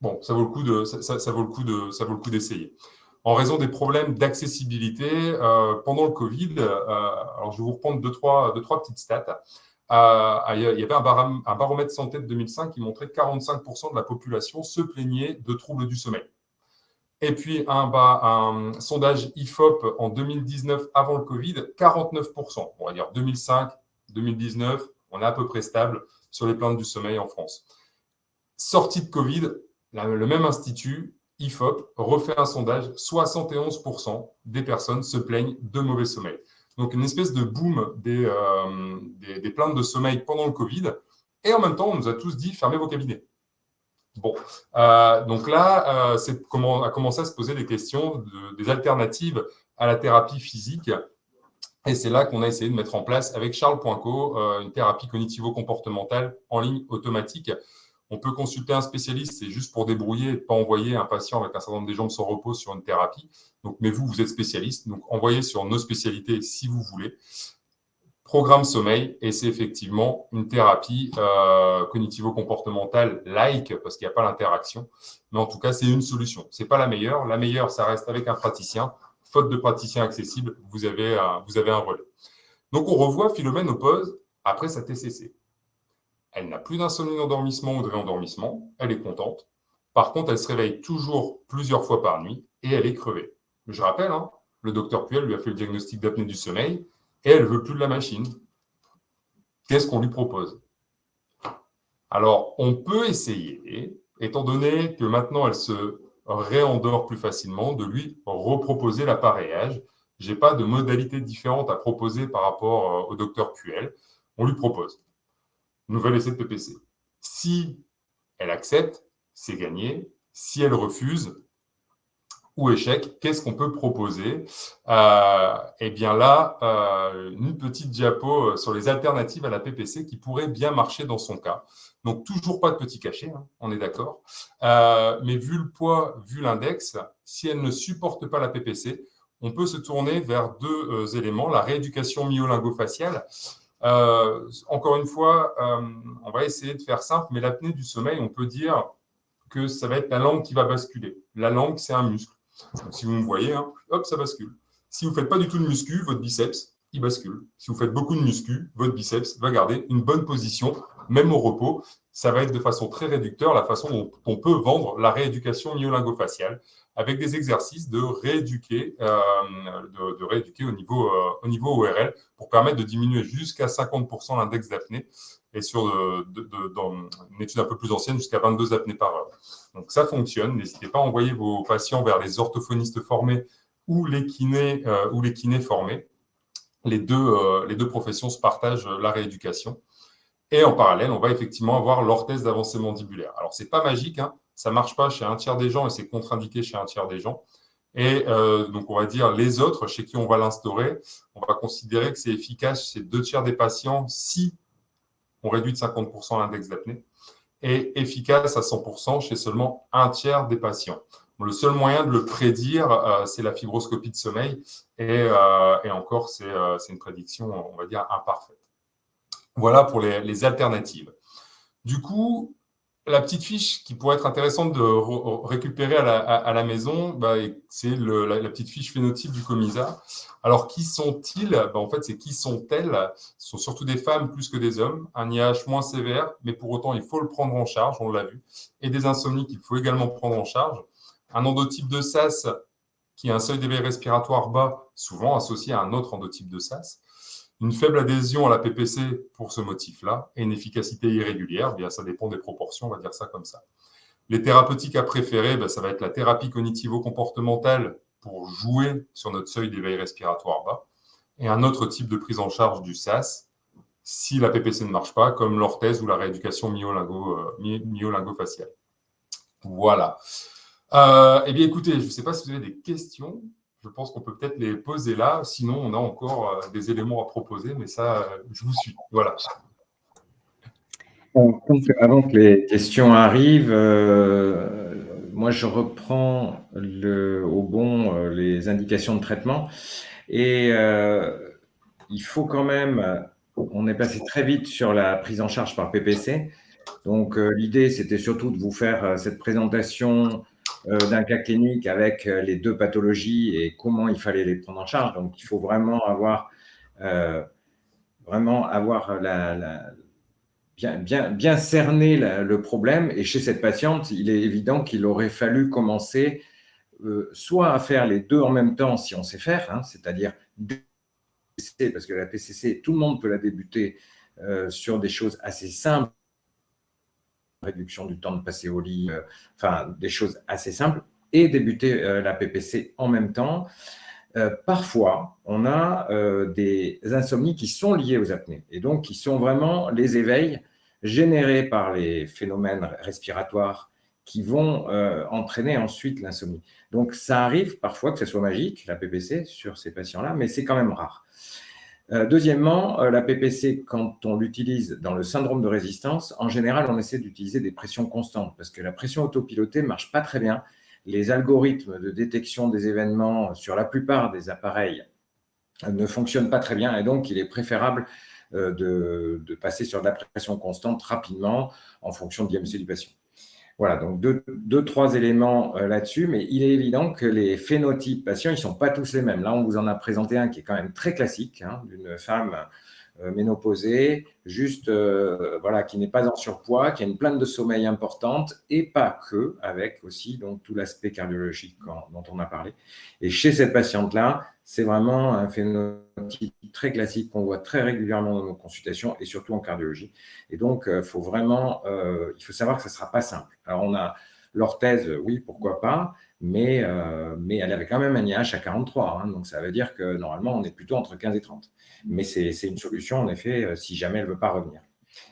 Bon, ça vaut le coup d'essayer. En raison des problèmes d'accessibilité, pendant le Covid, alors je vais vous reprendre deux, trois petites stats. Il y avait un baromètre santé de 2005 qui montrait que 45% de la population se plaignait de troubles du sommeil. Et puis, un sondage IFOP en 2019, avant le Covid, 49%. On va dire 2005, 2019, on est à peu près stable sur les plaintes du sommeil en France. Sortie de Covid, le même institut, IFOP, refait un sondage, 71% des personnes se plaignent de mauvais sommeil. Donc, une espèce de boom des plaintes de sommeil pendant le Covid. Et en même temps, on nous a tous dit, fermez vos cabinets. Bon, donc là, a commencé à se poser des questions, des alternatives à la thérapie physique. Et c'est là qu'on a essayé de mettre en place avec Charles Poinco une thérapie cognitivo-comportementale en ligne automatique. On peut consulter un spécialiste, c'est juste pour débrouiller et ne pas envoyer un patient avec un syndrome des jambes sans repos sur une thérapie. Donc, mais vous êtes spécialiste, donc envoyez sur nos spécialités si vous voulez. Programme sommeil, et c'est effectivement une thérapie cognitivo-comportementale like, parce qu'il n'y a pas l'interaction, mais en tout cas, c'est une solution. Ce n'est pas la meilleure. La meilleure, ça reste avec un praticien. Faute de praticien accessible, vous avez un relais. Donc, on revoit Philomène au pause après sa TCC. Elle n'a plus d'insomnie d'endormissement ou de réendormissement. Elle est contente. Par contre, elle se réveille toujours plusieurs fois par nuit et elle est crevée. Je rappelle, le docteur Puel lui a fait le diagnostic d'apnée du sommeil et elle ne veut plus de la machine. Qu'est-ce qu'on lui propose? Alors, on peut essayer, étant donné que maintenant elle se réendort plus facilement, de lui reproposer l'appareillage. Je n'ai pas de modalité différente à proposer par rapport au docteur Puel. On lui propose nouvel essai de PPC. Si elle accepte, c'est gagné. Si elle refuse ou échec, qu'est-ce qu'on peut proposer? Eh bien là, une petite diapo sur les alternatives à la PPC qui pourrait bien marcher dans son cas. Donc, toujours pas de petit cachet, on est d'accord. Mais vu le poids, vu l'index, si elle ne supporte pas la PPC, on peut se tourner vers deux éléments, la rééducation myolingo-faciale. Encore une fois, on va essayer de faire simple, mais l'apnée du sommeil, on peut dire que ça va être la langue qui va basculer. La langue, c'est un muscle. Donc, si vous me voyez, hop, ça bascule. Si vous ne faites pas du tout de muscu, votre biceps, il bascule. Si vous faites beaucoup de muscu, votre biceps va garder une bonne position, même au repos. Ça va être de façon très réducteur la façon dont on peut vendre la rééducation myolingo-faciale avec des exercices de rééduquer, au niveau ORL pour permettre de diminuer jusqu'à 50% l'index d'apnée et dans une étude un peu plus ancienne, jusqu'à 22 apnées par heure. Donc, ça fonctionne. N'hésitez pas à envoyer vos patients vers les orthophonistes formés ou les kinés formés. Les deux professions se partagent la rééducation. Et en parallèle, on va effectivement avoir l'orthèse d'avancée mandibulaire. Alors, ce n'est pas magique, ça ne marche pas chez un tiers des gens et c'est contre-indiqué chez un tiers des gens. Et donc, on va dire les autres, chez qui on va l'instaurer, on va considérer que c'est efficace chez 2 tiers des patients si on réduit de 50% l'index d'apnée, et efficace à 100% chez seulement 1/3 des patients. Le seul moyen de le prédire, c'est la fibroscopie de sommeil, et encore, c'est une prédiction, on va dire, imparfaite. Voilà pour les alternatives. Du coup, la petite fiche qui pourrait être intéressante de récupérer à la maison, c'est la petite fiche phénotype du COMISA. Alors, qui sont-ils? En fait, c'est qui sont-elles? Ce sont surtout des femmes plus que des hommes. Un IAH moins sévère, mais pour autant, il faut le prendre en charge, on l'a vu. Et des insomnies qu'il faut également prendre en charge. Un endotype de SAS qui a un seuil d'éveil respiratoire bas, souvent associé à un autre endotype de SAS. Une faible adhésion à la PPC pour ce motif-là et une efficacité irrégulière, bien ça dépend des proportions, on va dire ça comme ça. Les thérapeutiques à préférer, ça va être la thérapie cognitivo-comportementale pour jouer sur notre seuil d'éveil respiratoire bas et un autre type de prise en charge du SAS si la PPC ne marche pas, comme l'orthèse ou la rééducation myolingo-faciale. Voilà. Eh bien, écoutez, je ne sais pas si vous avez des questions. Je pense qu'on peut peut-être les poser là. Sinon, on a encore des éléments à proposer, mais ça, je vous suis. Voilà. Avant que les questions arrivent, moi, je reprends les indications de traitement. Et il faut quand même, on est passé très vite sur la prise en charge par PPC. Donc, l'idée, c'était surtout de vous faire cette présentation d'un cas clinique avec les 2 pathologies et comment il fallait les prendre en charge. Donc, il faut vraiment avoir bien cerner le problème. Et chez cette patiente, il est évident qu'il aurait fallu commencer soit à faire les deux en même temps si on sait faire, hein, c'est-à-dire parce que la PCC, tout le monde peut la débuter sur des choses assez simples, réduction du temps de passer au lit, enfin des choses assez simples, et débuter la PPC en même temps. Parfois, on a des insomnies qui sont liées aux apnées et donc qui sont vraiment les éveils générés par les phénomènes respiratoires qui vont entraîner ensuite l'insomnie. Donc, ça arrive parfois que ce soit magique, la PPC, sur ces patients-là, mais c'est quand même rare. Deuxièmement, la PPC, quand on l'utilise dans le syndrome de résistance, en général, on essaie d'utiliser des pressions constantes parce que la pression autopilotée ne marche pas très bien. Les algorithmes de détection des événements sur la plupart des appareils ne fonctionnent pas très bien et donc il est préférable de passer sur de la pression constante rapidement en fonction de l'IMC du patient. Voilà, donc trois éléments là-dessus, mais il est évident que les phénotypes patients, ils ne sont pas tous les mêmes. Là, on vous en a présenté un qui est quand même très classique, hein, d'une femme ménopausée, juste voilà, qui n'est pas en surpoids, qui a une plainte de sommeil importante et pas que, avec aussi donc, tout l'aspect cardiologique dont on a parlé. Et chez cette patiente-là, c'est vraiment un phénotype très classique qu'on voit très régulièrement dans nos consultations et surtout en cardiologie. Et donc, il faut savoir que ça ne sera pas simple. Alors, on a l'orthèse, oui, pourquoi pas, mais elle avait quand même un IH à 43, hein, donc ça veut dire que normalement, on est plutôt entre 15 et 30. Mais c'est une solution, en effet, si jamais elle ne veut pas revenir.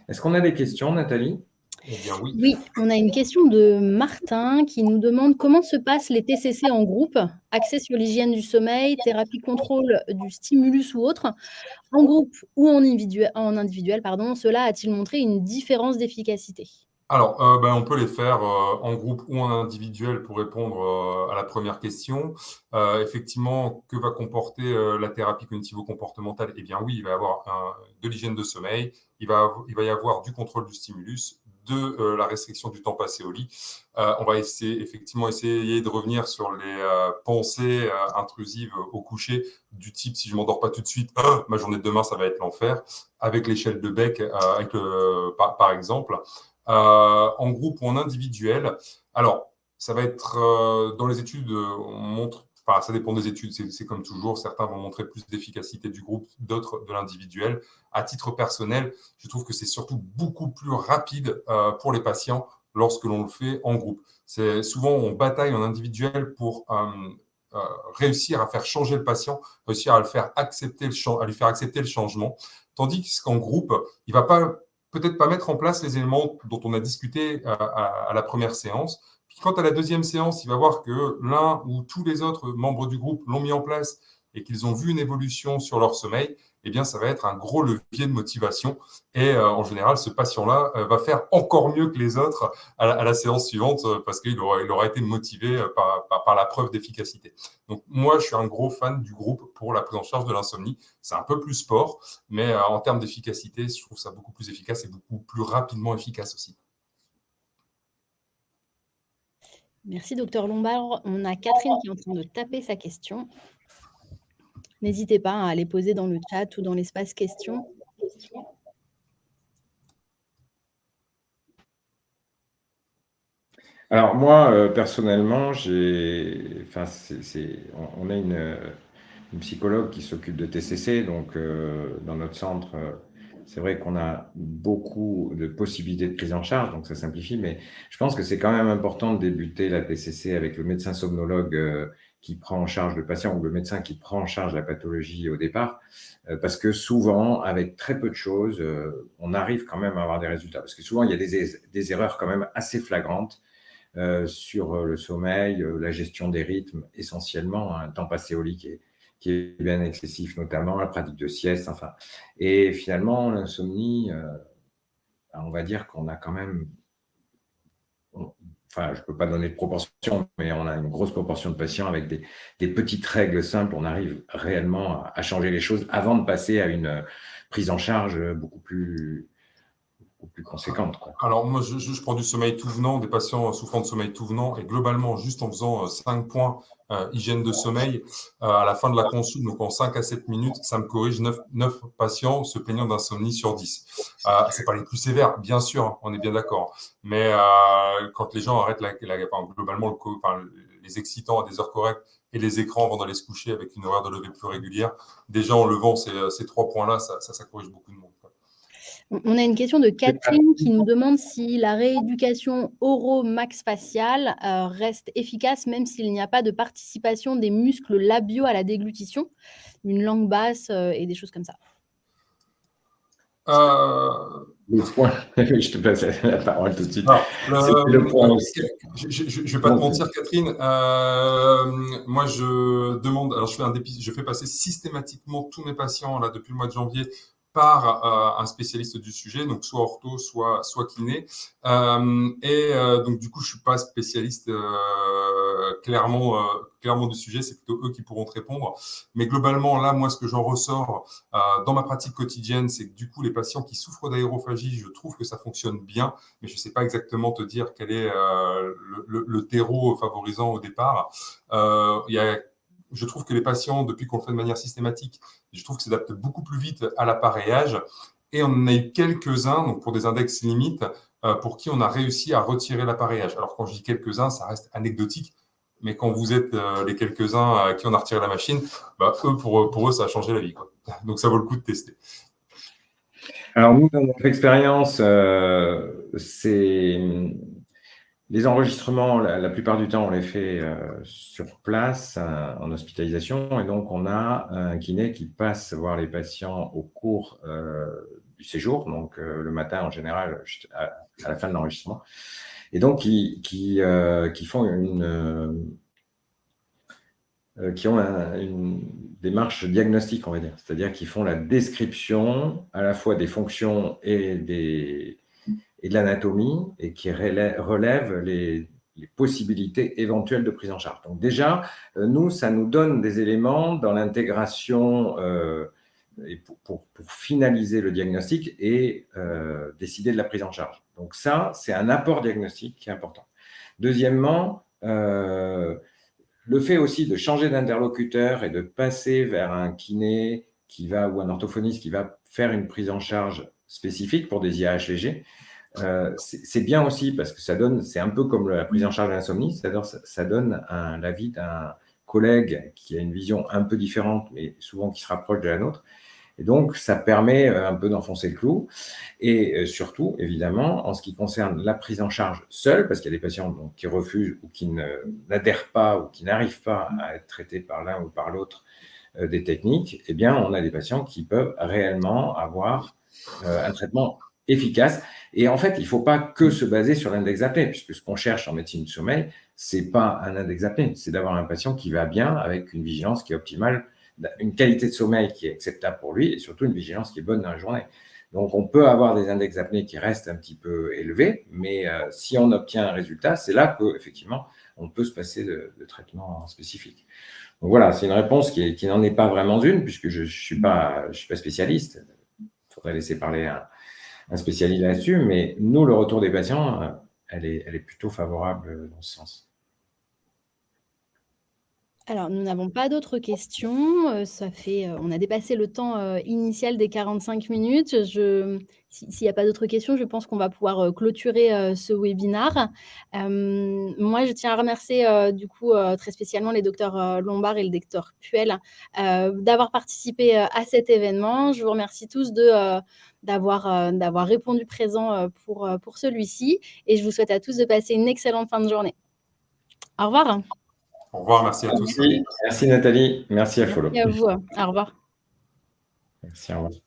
Est-ce qu'on a des questions, Nathalie ? Eh bien, oui. Oui, on a une question de Martin qui nous demande comment se passent les TCC en groupe, axés sur l'hygiène du sommeil, thérapie contrôle du stimulus ou autre, en groupe ou en individuel, cela a-t-il montré une différence d'efficacité ? Alors, on peut les faire en groupe ou en individuel pour répondre à la première question. Effectivement, que va comporter la thérapie cognitivo-comportementale ? Eh bien oui, il va y avoir de l'hygiène de sommeil, il va y avoir du contrôle du stimulus, de la restriction du temps passé au lit. On va essayer de revenir sur les pensées intrusives au coucher, du type si je ne m'endors pas tout de suite, ma journée de demain, ça va être l'enfer, avec l'échelle de Beck, par exemple. En groupe ou en individuel. Alors, ça va être dans les études, on montre, enfin, ça dépend des études, c'est comme toujours, certains vont montrer plus d'efficacité du groupe, d'autres de l'individuel. À titre personnel, je trouve que c'est surtout beaucoup plus rapide pour les patients lorsque l'on le fait en groupe. Souvent, on bataille en individuel pour réussir à faire changer le patient, réussir à lui faire accepter le changement, tandis qu'en groupe, il ne va peut-être pas mettre en place les éléments dont on a discuté à la première séance. Puis quand à la deuxième séance, il va voir que l'un ou tous les autres membres du groupe l'ont mis en place et qu'ils ont vu une évolution sur leur sommeil, eh bien, ça va être un gros levier de motivation. Et en général, ce patient-là va faire encore mieux que les autres à la séance suivante parce qu'il aura été motivé par la preuve d'efficacité. Donc, moi, je suis un gros fan du groupe pour la prise en charge de l'insomnie. C'est un peu plus sport, mais en termes d'efficacité, je trouve ça beaucoup plus efficace et beaucoup plus rapidement efficace aussi. Merci, docteur Lombard. On a Catherine qui est en train de taper sa question. N'hésitez pas à les poser dans le chat ou dans l'espace questions. Alors moi, personnellement, on a une psychologue qui s'occupe de TCC, donc dans notre centre, c'est vrai qu'on a beaucoup de possibilités de prise en charge, donc ça simplifie, mais je pense que c'est quand même important de débuter la TCC avec le médecin somnologue qui prend en charge le patient ou le médecin qui prend en charge la pathologie au départ, parce que souvent, avec très peu de choses, on arrive quand même à avoir des résultats, parce que souvent, il y a des erreurs quand même assez flagrantes sur le sommeil, la gestion des rythmes, essentiellement, un temps passé au lit qui est bien excessif, notamment la pratique de sieste, enfin. Et finalement, l'insomnie, on va dire qu'on a quand même, enfin, je ne peux pas donner de proportion, mais on a une grosse proportion de patients avec des petites règles simples. On arrive réellement à changer les choses avant de passer à une prise en charge beaucoup plus conséquente, quoi. Alors moi, je prends du sommeil tout venant, des patients souffrant de sommeil tout venant, et globalement, juste en faisant 5 points hygiène de sommeil, à la fin de la consulte, donc en 5 à 7 minutes, ça me corrige 9 patients se plaignant d'insomnie sur 10. C'est pas les plus sévères, bien sûr, on est bien d'accord, mais quand les gens arrêtent globalement, les excitants à des heures correctes et les écrans avant d'aller se coucher avec une horaire de lever plus régulière. Déjà, en levant ces 3 points-là, ça corrige beaucoup de monde. On a une question de Catherine qui nous demande si la rééducation oro-maxfaciale reste efficace même s'il n'y a pas de participation des muscles labiaux à la déglutition, une langue basse et des choses comme ça. Le point, je te passe la parole tout de suite. Alors, je ne vais pas te mentir, Catherine. Moi, je fais passer systématiquement tous mes patients là depuis le mois de janvier par un spécialiste du sujet, donc soit ortho, soit kiné. Donc, du coup, je ne suis pas spécialiste clairement du sujet, c'est plutôt eux qui pourront te répondre. Mais globalement, là, moi, ce que j'en ressors dans ma pratique quotidienne, c'est que du coup, les patients qui souffrent d'aérophagie, je trouve que ça fonctionne bien, mais je ne sais pas exactement te dire quel est le terreau favorisant au départ. Je trouve que les patients, depuis qu'on le fait de manière systématique, je trouve que s'adaptent beaucoup plus vite à l'appareillage. Et on en a eu quelques-uns, donc pour des index limites, pour qui on a réussi à retirer l'appareillage. Alors, quand je dis quelques-uns, ça reste anecdotique. Mais quand vous êtes les quelques-uns à qui on a retiré la machine, pour eux, ça a changé la vie, quoi. Donc, ça vaut le coup de tester. Alors, nous, dans notre expérience, les enregistrements, la plupart du temps, on les fait sur place, en hospitalisation. Et donc, on a un kiné qui passe voir les patients au cours du séjour, donc le matin en général, à la fin de l'enregistrement. Et donc, qui font qui ont une démarche diagnostique, on va dire. C'est-à-dire qu'ils font la description à la fois des fonctions et de l'anatomie et qui relèvent les possibilités éventuelles de prise en charge. Donc déjà, nous, ça nous donne des éléments dans l'intégration et pour finaliser le diagnostic et décider de la prise en charge. Donc ça, c'est un apport diagnostique qui est important. Deuxièmement, le fait aussi de changer d'interlocuteur et de passer vers un kiné ou un orthophoniste qui va faire une prise en charge spécifique pour des IAH légers, c'est bien aussi parce que c'est un peu comme la prise en charge de l'insomnie, c'est-à-dire ça donne l'avis d'un collègue qui a une vision un peu différente, mais souvent qui se rapproche de la nôtre. Et donc, ça permet un peu d'enfoncer le clou. Et surtout, évidemment, en ce qui concerne la prise en charge seule, parce qu'il y a des patients donc, qui refusent ou qui n'adhèrent pas ou qui n'arrivent pas à être traités par l'un ou par l'autre des techniques, eh bien, on a des patients qui peuvent réellement avoir un traitement efficace. Et en fait, il ne faut pas que se baser sur l'index apnée, puisque ce qu'on cherche en médecine du sommeil, ce n'est pas un index apnée, c'est d'avoir un patient qui va bien avec une vigilance qui est optimale, une qualité de sommeil qui est acceptable pour lui et surtout une vigilance qui est bonne dans la journée. Donc, on peut avoir des index apnée qui restent un petit peu élevés, mais si on obtient un résultat, c'est là qu'effectivement, on peut se passer de traitement spécifique. Donc voilà, c'est une réponse qui n'en est pas vraiment une, puisque je ne suis pas spécialiste. Il faudrait laisser parler un spécialiste là-dessus, mais nous, le retour des patients, elle est plutôt favorable dans ce sens. Alors, nous n'avons pas d'autres questions. On a dépassé le temps initial des 45 minutes. S'il n'y a pas d'autres questions, je pense qu'on va pouvoir clôturer ce webinaire. Moi, je tiens à remercier du coup très spécialement les docteurs Lombard et le docteur Puel d'avoir participé à cet événement. Je vous remercie tous d'avoir répondu présent pour celui-ci et je vous souhaite à tous de passer une excellente fin de journée. Au revoir. Au revoir, merci à tous. Merci Nathalie, merci à Follow. Merci à vous, au revoir. Merci, au revoir.